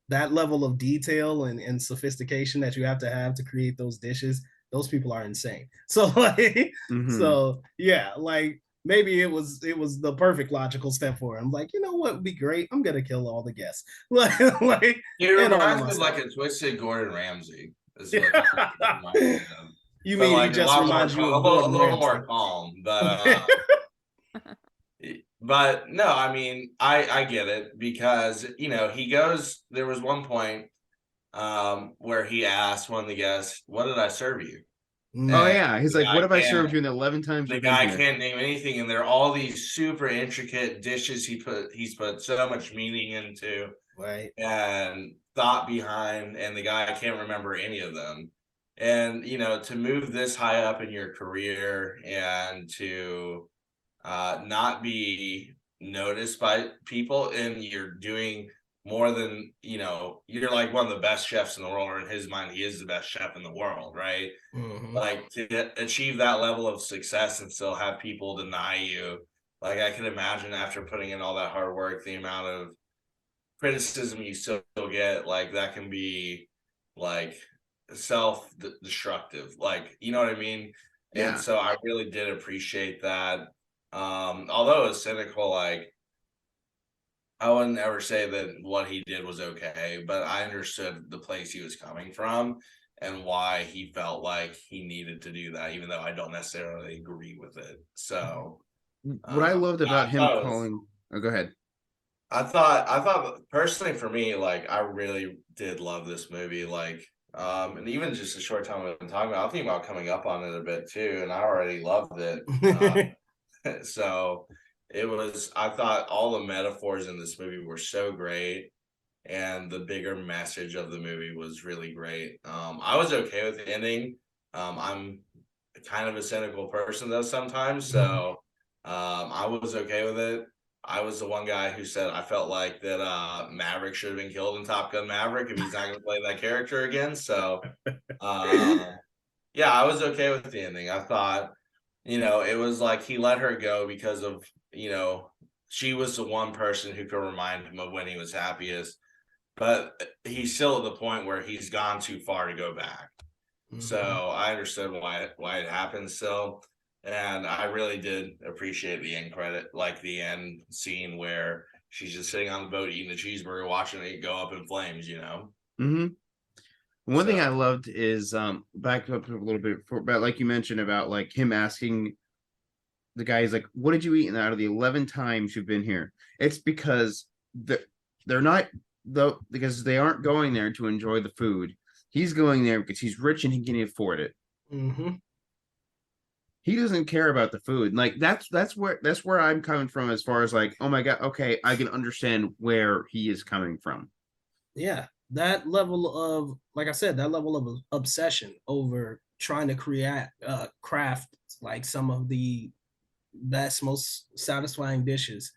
that level of detail and sophistication that you have to create those dishes, those people are insane. So like, so yeah, like maybe it was the perfect logical step for him. Like, you know what would be great? I'm gonna kill all the guests. like he reminds me of like a twisted Gordon Ramsay. You mean like, he just reminds you of a little more calm, but no, I mean, I get it because he goes. There was one point where he asked one of the guests, "What did I serve you?" Oh yeah, he's like, "What have I served you in the 11 times?" The guy can't name anything, and there are all these super intricate dishes he's put so much meaning into, right, and thought behind, and the guy can't remember any of them. And to move this high up in your career and to not be noticed by people, and you're doing more than you're like one of the best chefs in the world, or in his mind he is the best chef in the world, right? Like to achieve that level of success and still have people deny you, like I can imagine after putting in all that hard work, the amount of criticism you still get, like that can be like self-destructive, like you know what I mean? Yeah. And so I really did appreciate that. Although it was cynical, like I wouldn't ever say that what he did was okay, but I understood the place he was coming from and why he felt like he needed to do that, even though I don't necessarily agree with it. So What I loved about him calling, oh, go ahead. I thought personally for me, like I really did love this movie. Like, and even just a short time we've been talking about, I'm thinking about coming up on it a bit too, and I already loved it. So I thought all the metaphors in this movie were so great, and the bigger message of the movie was really great. I was okay with the ending. I'm kind of a cynical person though sometimes, so I was okay with it. I was the one guy who said I felt like that Maverick should have been killed in Top Gun Maverick if he's not going to play that character again. So, yeah, I was okay with the ending. I thought, it was like he let her go because of, she was the one person who could remind him of when he was happiest. But he's still at the point where he's gone too far to go back. Mm-hmm. So I understood why it happened still. And I really did appreciate the end credit, like the end scene where she's just sitting on the boat eating a cheeseburger, watching it go up in flames, Mm-hmm. One thing I loved is back up a little bit about like you mentioned about like him asking the guy, he's like, what did you eat? And out of the 11 times you've been here, it's because they're not though, because they aren't going there to enjoy the food. He's going there because he's rich and he can afford it. Mm-hmm. He doesn't care about the food. Like that's where I'm coming from as far as like, oh my God, okay, I can understand where he is coming from. Yeah, that level of, like I said, that level of obsession over trying to craft like some of the best, most satisfying dishes.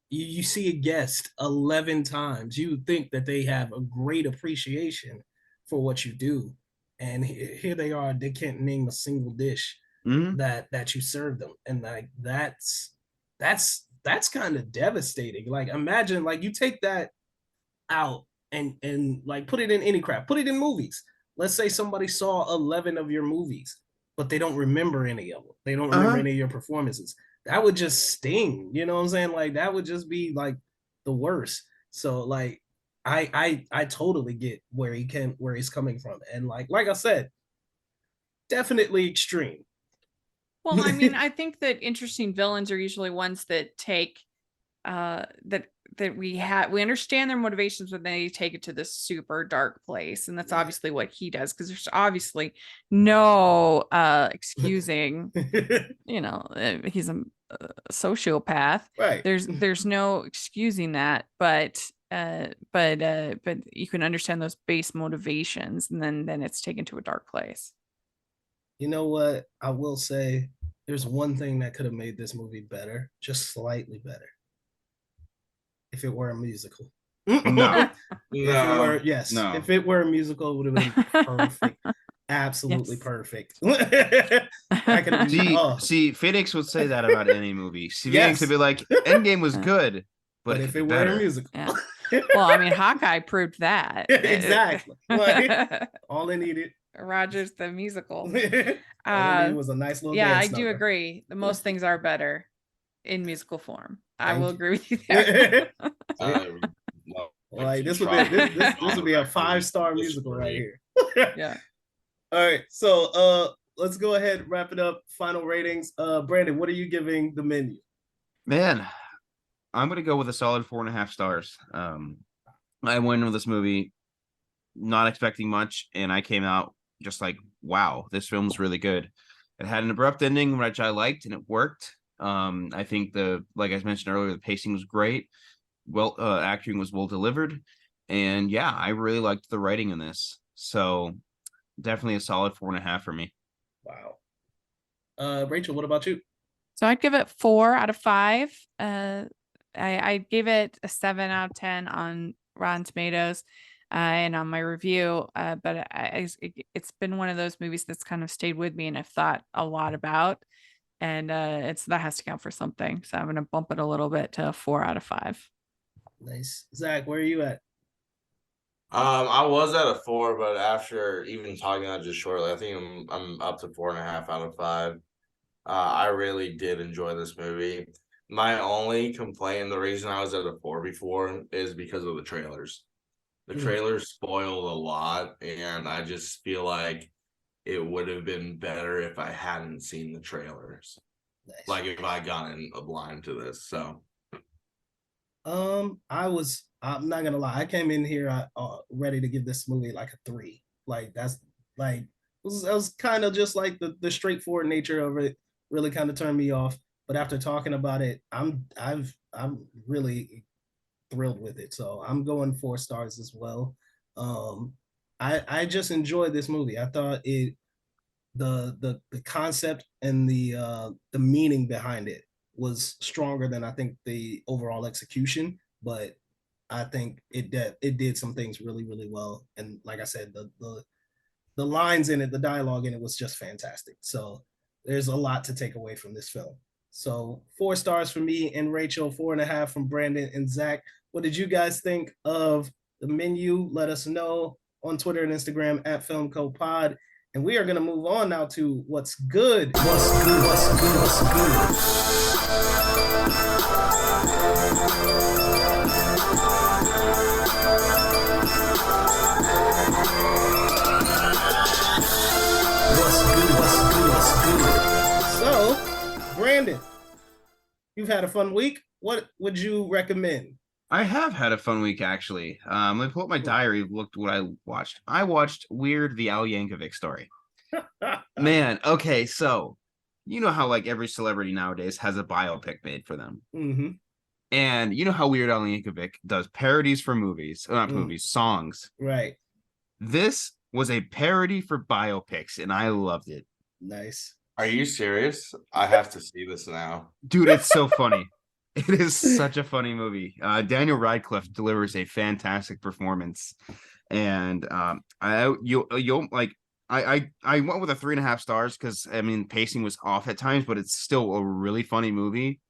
You see a guest 11 times, you think that they have a great appreciation for what you do, and here they are, they can't name a single dish that you serve them, and like that's kind of devastating. Like imagine like you take that out and like put it in any craft, put it in movies. Let's say somebody saw 11 of your movies, but they don't remember any of them. They don't remember any of your performances. That would just sting. You know what I'm saying? Like that would just be like the worst. So like I totally get where he's coming from. And like I said, definitely extreme. Well, I mean, I think that interesting villains are usually ones that take that we understand their motivations when they take it to this super dark place, and that's obviously what he does, because there's obviously no excusing he's a sociopath, right? There's no excusing that, but you can understand those base motivations, and then it's taken to a dark place. You know what? I will say there's one thing that could have made this movie better, just slightly better. If it were a musical. No. If it were a musical, it would have been perfect. Absolutely perfect. See, Phoenix would say that about any movie. Phoenix would be like, Endgame was good, but if it were a musical. Yeah. Well, I mean, Hawkeye proved that. Exactly. Like, all they needed. Rogers the musical. It was a nice little I dance do number. agree. Most things are better in musical form. I will agree with you there. Like this would be a 5-star musical right here. Yeah. All right, so let's go ahead and wrap it up. Final ratings. Brandon, what are you giving The Menu? Man, I'm gonna go with a solid 4.5 stars. I went into this movie not expecting much, and I came out just like, wow, this film's really good. It had an abrupt ending, which I liked, and it worked. I think like I mentioned earlier, the pacing was great. Acting was well delivered, and yeah, I really liked the writing in this. So definitely a solid 4.5 for me. Wow. Rachel, what about you? So I'd give it 4 out of 5. I gave it a 7 out of 10 on Rotten Tomatoes. And on my review, but it's been one of those movies that's kind of stayed with me and I've thought a lot about, and that has to count for something. So I'm going to bump it a little bit to 4 out of 5. Nice. Zach, where are you at? I was at a 4, but after even talking about it just shortly, I think I'm up to 4.5 out of 5. I really did enjoy this movie. My only complaint, and the reason I was at a 4 before, is because of the trailers. The trailers spoiled a lot, and I just feel like it would have been better if I hadn't seen the trailers. Nice. Like if I got in a blind to this. So I'm not gonna lie, I came in here ready to give this movie like a 3. Like that's like it was kind of just like the straightforward nature of it really kind of turned me off. But after talking about it, I'm really thrilled with it. So I'm going 4 stars as well. I just enjoyed this movie. I thought the concept and the meaning behind it was stronger than I think the overall execution, but I think it did some things really, really well. And like I said, the lines in it, the dialogue in it was just fantastic. So there's a lot to take away from this film. So 4 stars for me and Rachel, 4.5 from Brandon and Zach. What did you guys think of the menu? Let us know on Twitter and Instagram at FilmCodePod. And we are going to move on now to what's good. What's good? What's good? What's good? What's good? So, Brandon, you've had a fun week. What would you recommend? I have had a fun week, actually. Let me pull up my diary, looked what I watched. I watched Weird, the Al Yankovic story. Man, okay, so you know how like every celebrity nowadays has a biopic made for them. Mm-hmm. And you know how Weird Al Yankovic does parodies for movies, not movies, songs. Right. This was a parody for biopics, and I loved it. Nice. Are you serious? I have to see this now. Dude, it's so funny. It is such a funny movie. Daniel Radcliffe delivers a fantastic performance, and I went with a 3.5 stars because I mean pacing was off at times, but it's still a really funny movie,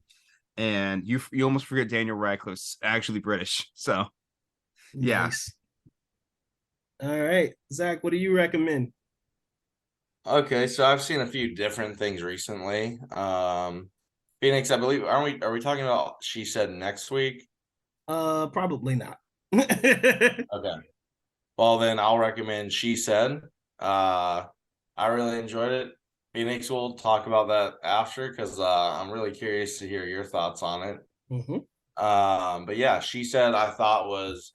and you almost forget Daniel Radcliffe's actually British. So, yeah. Nice. All right, Zach, what do you recommend? Okay, so I've seen a few different things recently. Phoenix, I believe, are we talking about She Said next week? Probably not. Okay. Well, then I'll recommend She Said. I really enjoyed it. Phoenix, will talk about that after because I'm really curious to hear your thoughts on it. Mm-hmm. But yeah, She Said I thought was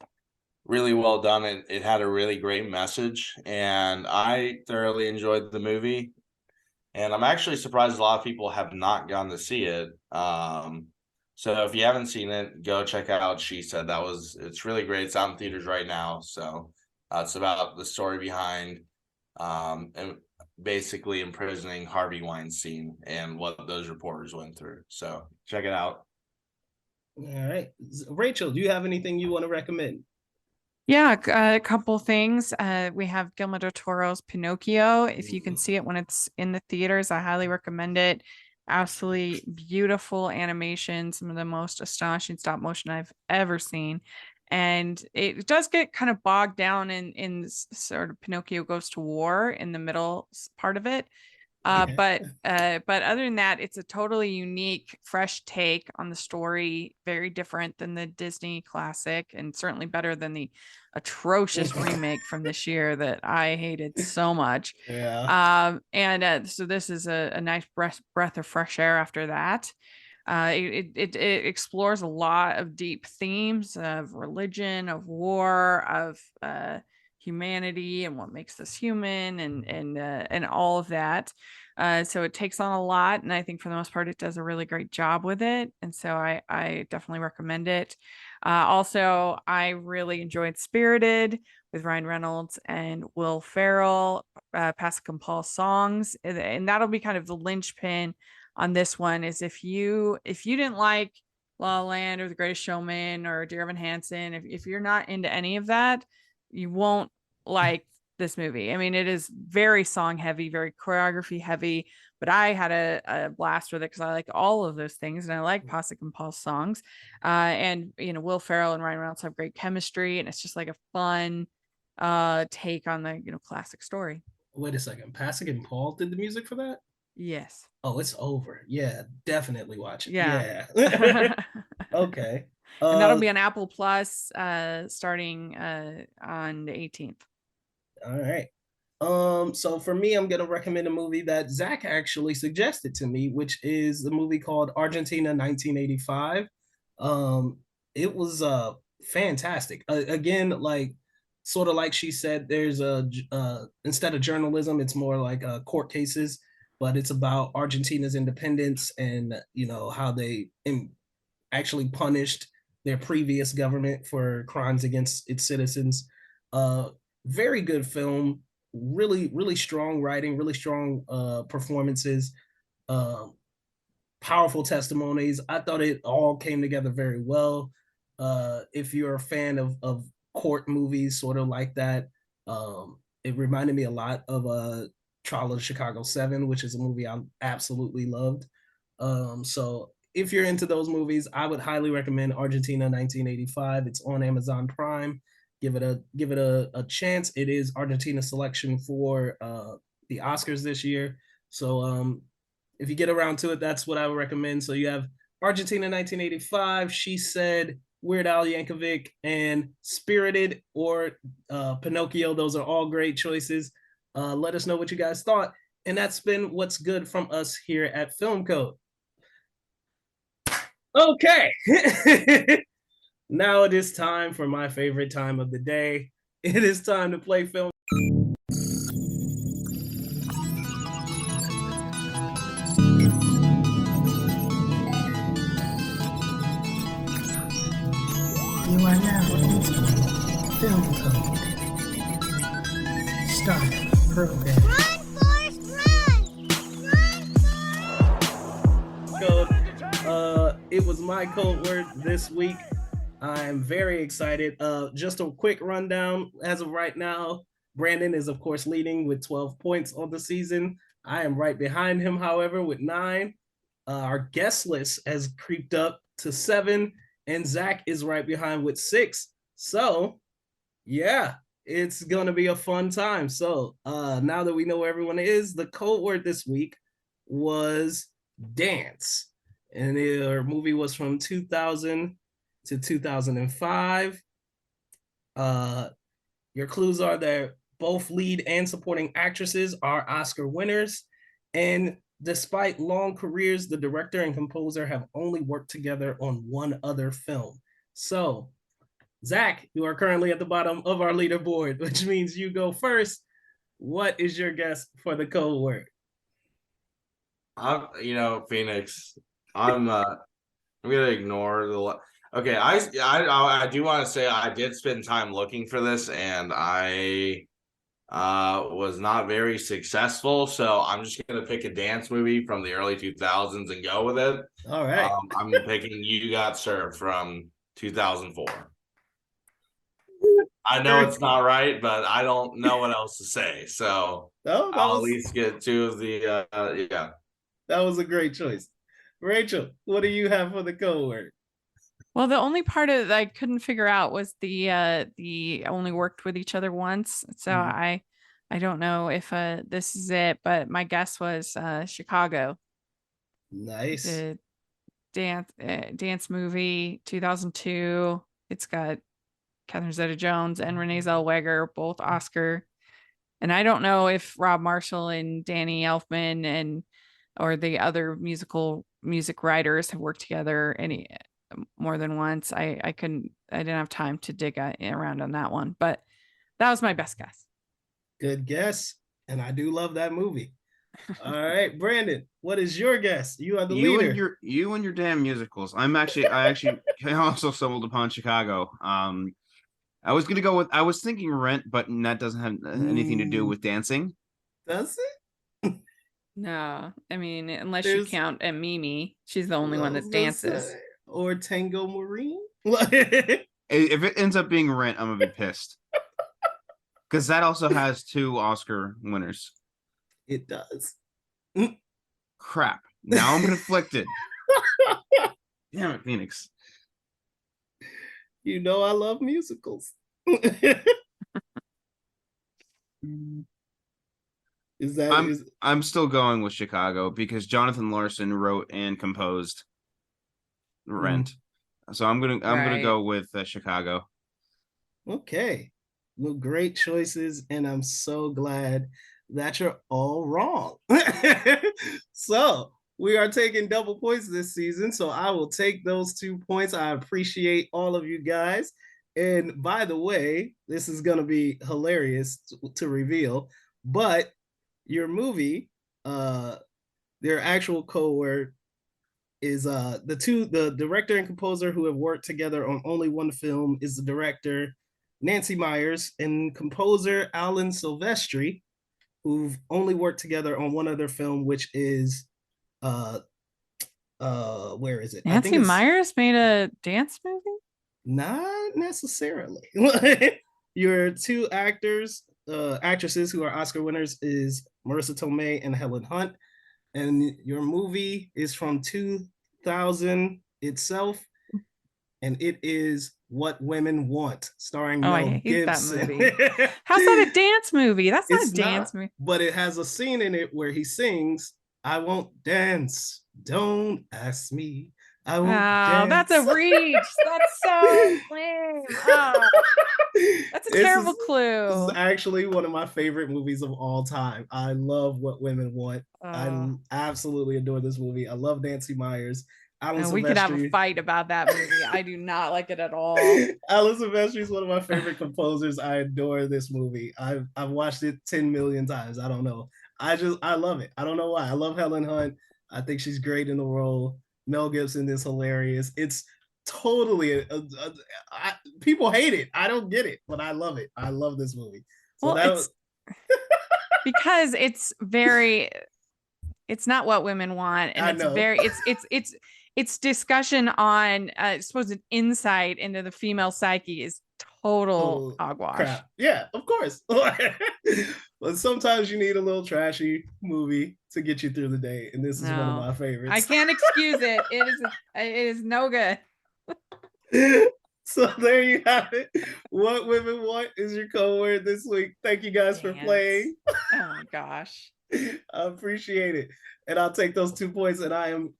really well done. It had a really great message, and I thoroughly enjoyed the movie. And I'm actually surprised a lot of people have not gone to see it. So if you haven't seen it, go check out She Said. It's really great. It's out in theaters right now. So it's about the story behind and basically imprisoning Harvey Weinstein and what those reporters went through. So check it out. All right. Rachel, do you have anything you want to recommend? Yeah, a couple things. We have Guillermo del Toro's Pinocchio. If you can see it when it's in the theaters, I highly recommend it. Absolutely beautiful animation, some of the most astonishing stop motion I've ever seen. And it does get kind of bogged down in sort of Pinocchio goes to war in the middle part of it. But other than that, it's a totally unique, fresh take on the story, very different than the Disney classic, and certainly better than the atrocious remake from this year that I hated so much. Yeah. So this is a nice breath of fresh air after that. It explores a lot of deep themes of religion, of war, of humanity and what makes us human and all of that. So it takes on a lot, and I think for the most part it does a really great job with it, and so I definitely recommend it. Also, I really enjoyed Spirited with Ryan Reynolds and Will Ferrell, Pascal and Paul songs, and that'll be kind of the linchpin on this one. Is if you didn't like La La Land or The Greatest Showman or Dear Evan Hansen, if you're not into any of that, you won't like this movie. I mean, it is very song heavy, very choreography heavy, but I had a blast with it because I like all of those things, and I like Pasek and Paul's songs. And Will Ferrell and Ryan Reynolds have great chemistry, and it's just like a fun take on the classic story. Wait a second, Pasek and Paul did the music for that? Yes. Oh, it's over. Yeah, definitely watch it. Yeah. Yeah. Okay. And that'll be on Apple Plus starting on the 18th. All right. So for me, I'm gonna recommend a movie that Zach actually suggested to me, which is the movie called Argentina 1985. It was fantastic. Again, like sort of like she said, there's a instead of journalism, it's more like court cases, but it's about Argentina's independence and how they actually punished their previous government for crimes against its citizens. Very good film, really, really strong writing, really strong performances, uh, powerful testimonies. I thought it all came together very well. If you're a fan of court movies, sort of like that, it reminded me a lot of Trial of Chicago 7, which is a movie I absolutely loved. So if you're into those movies, I would highly recommend Argentina 1985. It's on Amazon Prime. Give it a chance. It is Argentina's selection for the Oscars this year. So if you get around to it, that's what I would recommend. So you have Argentina 1985, She Said, Weird Al Yankovic, and Spirited or Pinocchio. Those are all great choices. Let us know what you guys thought. And that's been what's good from us here at Film Code. Okay. Now it is time for my favorite time of the day. It is time to play film. You are now entering Film Code. Start program. Run, Forrest, run! Run, Forrest! Code. It was my code word this week. I'm very excited. Just a quick rundown. As of right now, Brandon is, of course, leading with 12 points on the season. I am right behind him, however, with 9. Our guest list has creeped up to 7. And Zach is right behind with 6. So, yeah, it's going to be a fun time. So, now that we know where everyone is, the code word this week was dance. And their movie was from 2000 to 2005. Your clues are that both lead and supporting actresses are Oscar winners. And despite long careers, the director and composer have only worked together on one other film. So, Zach, you are currently at the bottom of our leaderboard, which means you go first. What is your guess for the code word? Phoenix. I'm gonna ignore the. Okay, I do want to say I did spend time looking for this, and I was not very successful, so I'm just gonna pick a dance movie from the early 2000s and go with it. All right. I'm picking You Got Served from 2004. I know it's not right, but I don't know what else to say, so I'll at least get 2 of the yeah. That was a great choice. Rachel, what do you have for the code word? Well, the only part of it that I couldn't figure out was the only worked with each other once. So I don't know if this is it, but my guess was Chicago. Nice. The dance movie, 2002. It's got Catherine Zeta-Jones and Renee Zellweger, both Oscar. And I don't know if Rob Marshall and Danny Elfman or the other music writers have worked together any more than once. I didn't have time to dig around on that one, but that was my best guess. Good guess. And I do love that movie. All right, Brandon, what is your guess? You are the leader. You and your damn musicals. I actually also stumbled upon Chicago. I was thinking Rent, but that doesn't have anything to do with dancing. Does it? No, I mean, unless you count Mimi, she's the only one that dances. Or Tango Marine. If it ends up being Rent, I'm gonna be pissed. Because that also has 2 Oscar winners. It does. Crap. Now I'm conflicted. Damn it, Phoenix. You know I love musicals. I'm still going with Chicago because Jonathan Larson wrote and composed Rent. So I'm gonna go with Chicago. Okay. Well, great choices, and I'm so glad that you're all wrong. So we are taking double points this season, so I will take those 2 points. I appreciate all of you guys. And by the way, this is going to be hilarious to reveal, but your movie, their actual codeword is the director and composer who have worked together on only one film is the director Nancy Meyers and composer Alan Silvestri, who've only worked together on one other film, which is where is it? Nancy Meyers made a dance movie? Not necessarily. Your 2 actresses who are Oscar winners is Marissa Tomei and Helen Hunt. And your movie is from 2000 itself, and it is What Women Want, starring Mel Gibson. That movie. How's that a dance movie? That's not a dance movie. But it has a scene in it where he sings, "I won't dance, don't ask me. I won't dance." That's a reach. That's so lame. Oh, that's a terrible clue. This is actually one of my favorite movies of all time. I love What Women Want. I absolutely adore this movie. I love Nancy Meyers. We could have a fight about that movie. I do not like it at all. Alan Silvestri is one of my favorite composers. I adore this movie. I've watched it 10 million times. I don't know. I love it. I don't know why. I love Helen Hunt. I think she's great in the role. Mel Gibson is hilarious. It's totally people hate it. I don't get it, but I love it. I love this movie. So because it's not what women want, and it's discussion on supposed insight into the female psyche is total hogwash. Crap. Yeah, of course. But sometimes you need a little trashy movie to get you through the day, and this is one of my favorites. I can't excuse it. It is no good. So there you have it. What Women Want is your code word this week. Thank you guys for playing. Oh my gosh. I appreciate it. And I'll take those 2 points, and I am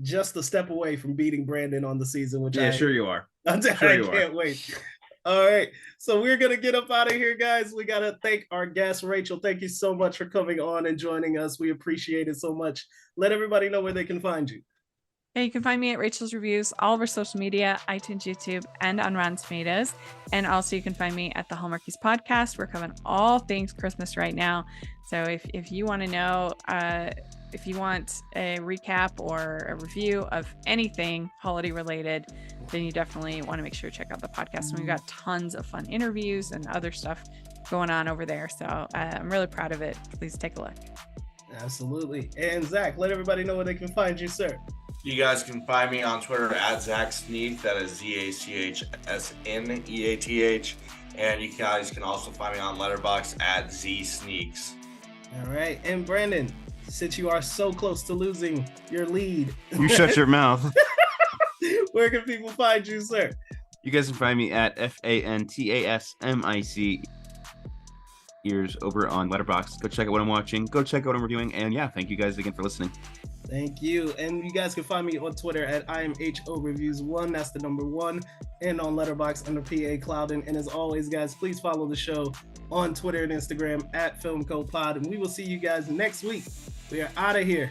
just a step away from beating Brandon on the season, which sure you are. I can't wait. All right. So we're going to get up out of here, guys. We got to thank our guest, Rachel. Thank you so much for coming on and joining us. We appreciate it so much. Let everybody know where they can find you. Yeah, you can find me at Rachel's Reviews, all over social media, iTunes, YouTube, and on Rotten Tomatoes. And also you can find me at the Hallmarkies Podcast. We're covering all things Christmas right now. So if you want to know, if you want a recap or a review of anything holiday related, then you definitely want to make sure to check out the podcast. And we've got tons of fun interviews and other stuff going on over there. So I'm really proud of it. Please take a look. Absolutely. And Zach, let everybody know where they can find you, sir. You guys can find me on Twitter at Zach Sneath. That is ZachSneath. And you guys can also find me on Letterboxd at ZSneaks. All right. And Brandon, since you are so close to losing your lead, you shut your mouth. Where can people find you, sir? You guys can find me at FANTASMIC ears over on Letterboxd. Go check out what I'm watching. Go check out what I'm reviewing. And yeah, thank you guys again for listening. Thank you. And you guys can find me on Twitter at IamHOReviews1. That's the number 1. And on Letterboxd under PA Clouden. And as always, guys, please follow the show on Twitter and Instagram at FilmCodePod. And we will see you guys next week. We are out of here.